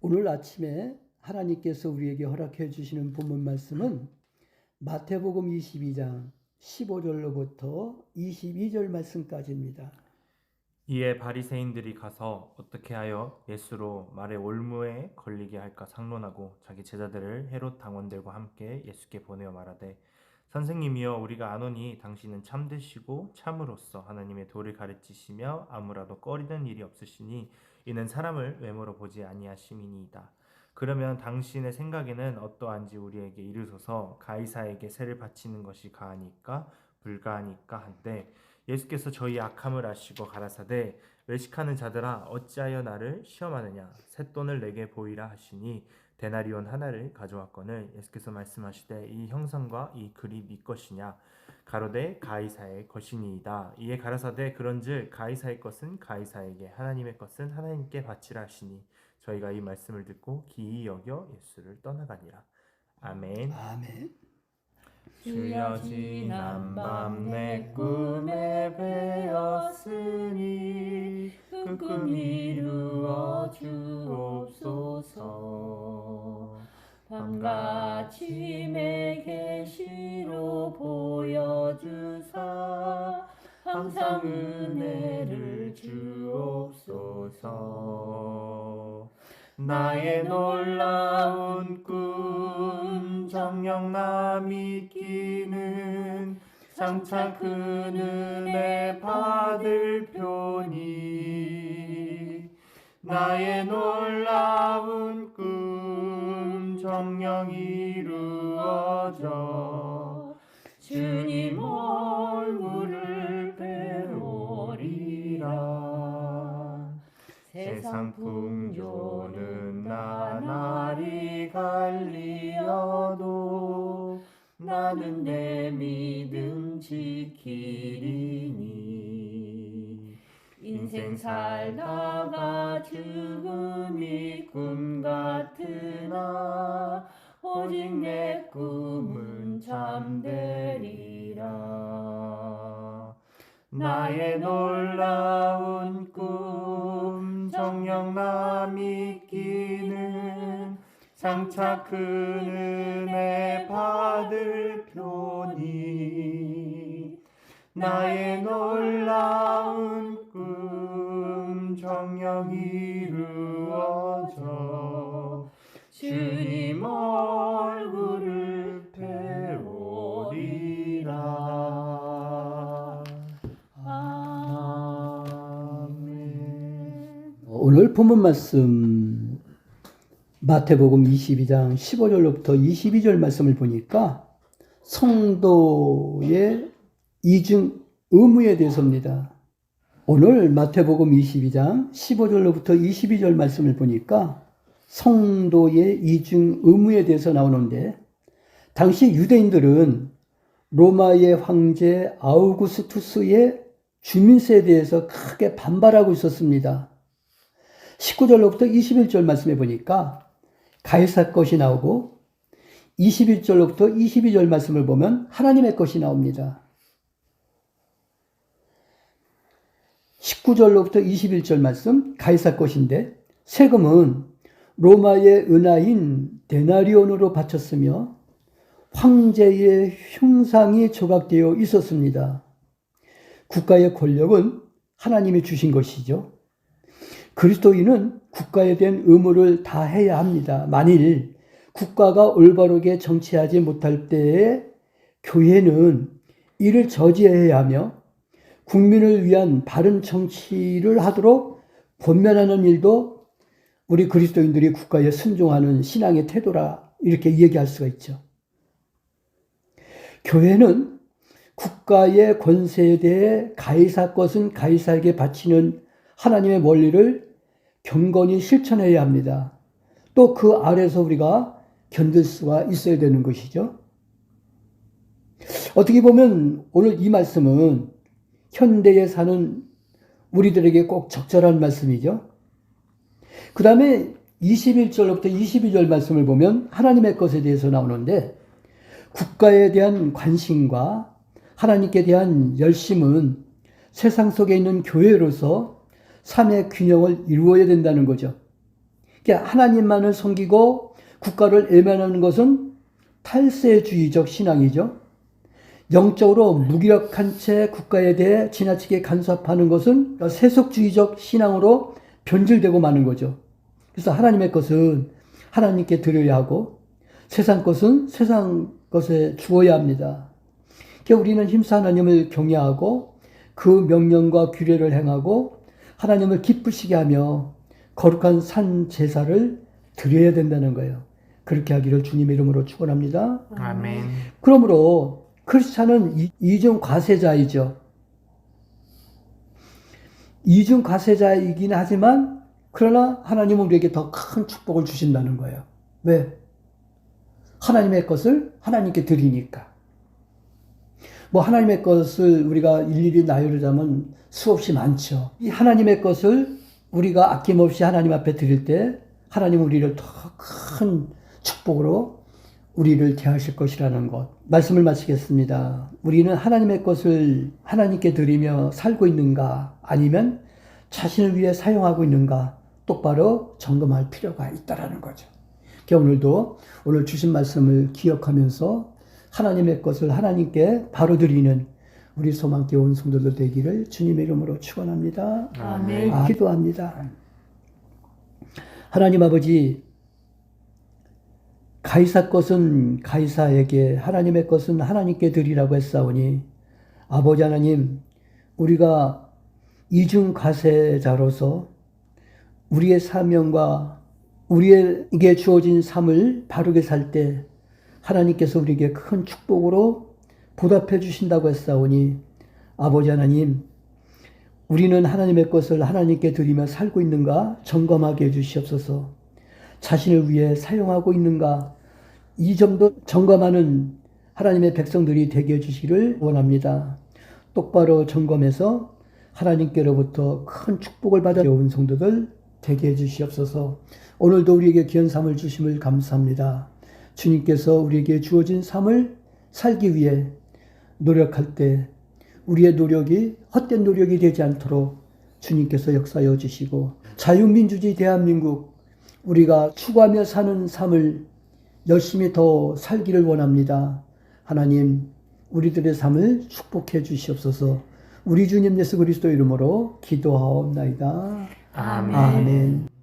오늘 아침에 하나님께서 우리에게 허락해 주시는 본문 말씀은 마태복음 22장 15절로부터 22절 말씀까지입니다. 이에 바리새인들이 가서 어떻게 하여 예수로 말의 올무에 걸리게 할까 상론하고 자기 제자들을 헤롯 당원들과 함께 예수께 보내어 말하되 선생님이여 우리가 아노니 당신은 참되시고 참으로써 하나님의 도를 가르치시며 아무라도 꺼리는 일이 없으시니 이는 사람을 외모로 보지 아니하심이니이다. 그러면 당신의 생각에는 어떠한지 우리에게 이르소서. 가이사에게 세를 바치는 것이 가하니까 불가하니까 한데 예수께서 저희 악함을 아시고 가라사대 외식하는 자들아 어찌하여 나를 시험하느냐 쇳돈을 내게 보이라 하시니 데나리온 하나를 가져왔거늘 예수께서 말씀하시되 이 형상과 이 글이 네 것이냐 가로되 가이사의 것이니이다. 이에 가라사대 그런즉 가이사의 것은 가이사에게 하나님의 것은 하나님께 바치라 하시니 저희가 이 말씀을 듣고 기이 여겨 예수를 떠나가니라. 아멘. 아멘. 주여 지난 밤 내 꿈에 배었으니 그 꿈 이루어 주옵소서. 밤같이 내 계시로 보여주사 항상 은혜를 주옵소서. 나의 놀라운 꿈 정녕 남이 끼는 장차 큰 은혜 받을 표니 나의 놀라운 꿈 정녕 이루어져 주님 얼굴을 배우리라. 세상 풍조는 나날이 갈리어도 나는 내 믿음 지키리니. 인생 살다가 죽음이 꿈 같으나 오직 내 꿈은 참되리라. 나의 놀라운 꿈 정녕 남이 끼는 장차 큰 은혜 받을 표니 나의 놀라운 꿈 정녕 이루어져 주님 얼굴을 배우리라. 아멘. 오늘 본문 말씀 마태복음 22장 15절로부터 22절 말씀을 보니까 성도의 이중 의무에 대해서입니다. 오늘 마태복음 22장 15절로부터 22절 말씀을 보니까 성도의 이중 의무에 대해서 나오는데 당시 유대인들은 로마의 황제 아우구스투스의 주민세에 대해서 크게 반발하고 있었습니다. 19절로부터 21절 말씀해 보니까 가이사 것이 나오고 21절로부터 22절 말씀을 보면 하나님의 것이 나옵니다. 19절로부터 21절 말씀 가이사 것인데 세금은 로마의 은하인 데나리온으로 바쳤으며 황제의 흉상이 조각되어 있었습니다. 국가의 권력은 하나님이 주신 것이죠. 그리스도인은 국가에 대한 의무를 다해야 합니다. 만일 국가가 올바르게 정치하지 못할 때에 교회는 이를 저지해야 하며 국민을 위한 바른 정치를 하도록 권면하는 일도 우리 그리스도인들이 국가에 순종하는 신앙의 태도라 이렇게 얘기할 수가 있죠. 교회는 국가의 권세에 대해 가이사 것은 가이사에게 바치는 하나님의 원리를 경건히 실천해야 합니다. 또 그 아래서 우리가 견딜 수가 있어야 되는 것이죠. 어떻게 보면 오늘 이 말씀은 현대에 사는 우리들에게 꼭 적절한 말씀이죠. 그 다음에 21절부터 22절 말씀을 보면 하나님의 것에 대해서 나오는데 국가에 대한 관심과 하나님께 대한 열심은 세상 속에 있는 교회로서 삶의 균형을 이루어야 된다는 거죠. 그러니까 하나님만을 섬기고 국가를 외면하는 것은 탈세주의적 신앙이죠. 영적으로 무기력한 채 국가에 대해 지나치게 간섭하는 것은 세속주의적 신앙으로 변질되고 마는 거죠. 그래서 하나님의 것은 하나님께 드려야 하고 세상 것은 세상 것에 주어야 합니다. 그러니까 우리는 힘써 하나님을 경외하고 그 명령과 규례를 행하고 하나님을 기쁘시게 하며 거룩한 산 제사를 드려야 된다는 거예요. 그렇게 하기를 주님의 이름으로 축원합니다. 아멘. 그러므로 크리스찬은 이중 과세자이죠. 이중 과세자이긴 하지만 그러나 하나님은 우리에게 더 큰 축복을 주신다는 거예요. 왜? 하나님의 것을 하나님께 드리니까. 뭐 하나님의 것을 우리가 일일이 나열하자면 수없이 많죠. 이 하나님의 것을 우리가 아낌없이 하나님 앞에 드릴 때 하나님은 우리를 더 큰 축복으로 우리를 대하실 것이라는 것. 말씀을 마치겠습니다. 우리는 하나님의 것을 하나님께 드리며 살고 있는가 아니면 자신을 위해 사용하고 있는가 똑바로 점검할 필요가 있다라는 거죠. 오늘도 오늘 주신 말씀을 기억하면서 하나님의 것을 하나님께 바로 드리는 우리 소망교회 온 성도들 되기를 주님의 이름으로 축원합니다. 아멘. 기도합니다. 하나님 아버지, 가이사 것은 가이사에게 하나님의 것은 하나님께 드리라고 했사오니 아버지 하나님, 우리가 이중 과세자로서 우리의 사명과 우리에게 주어진 삶을 바르게 살 때 하나님께서 우리에게 큰 축복으로 보답해 주신다고 했사오니 아버지 하나님, 우리는 하나님의 것을 하나님께 드리며 살고 있는가 점검하게 해주시옵소서. 자신을 위해 사용하고 있는가 이 점도 점검하는 하나님의 백성들이 되게 해주시기를 원합니다. 똑바로 점검해서 하나님께로부터 큰 축복을 받아온 성도들 되게 해주시옵소서. 오늘도 우리에게 귀한 삶을 주심을 감사합니다. 주님께서 우리에게 주어진 삶을 살기 위해 노력할 때 우리의 노력이 헛된 노력이 되지 않도록 주님께서 역사하여 주시고 자유민주주의 대한민국 우리가 추구하며 사는 삶을 열심히 더 살기를 원합니다. 하나님, 우리들의 삶을 축복해 주시옵소서. 우리 주님 예수 그리스도 이름으로 기도하옵나이다. 아멘. 아멘.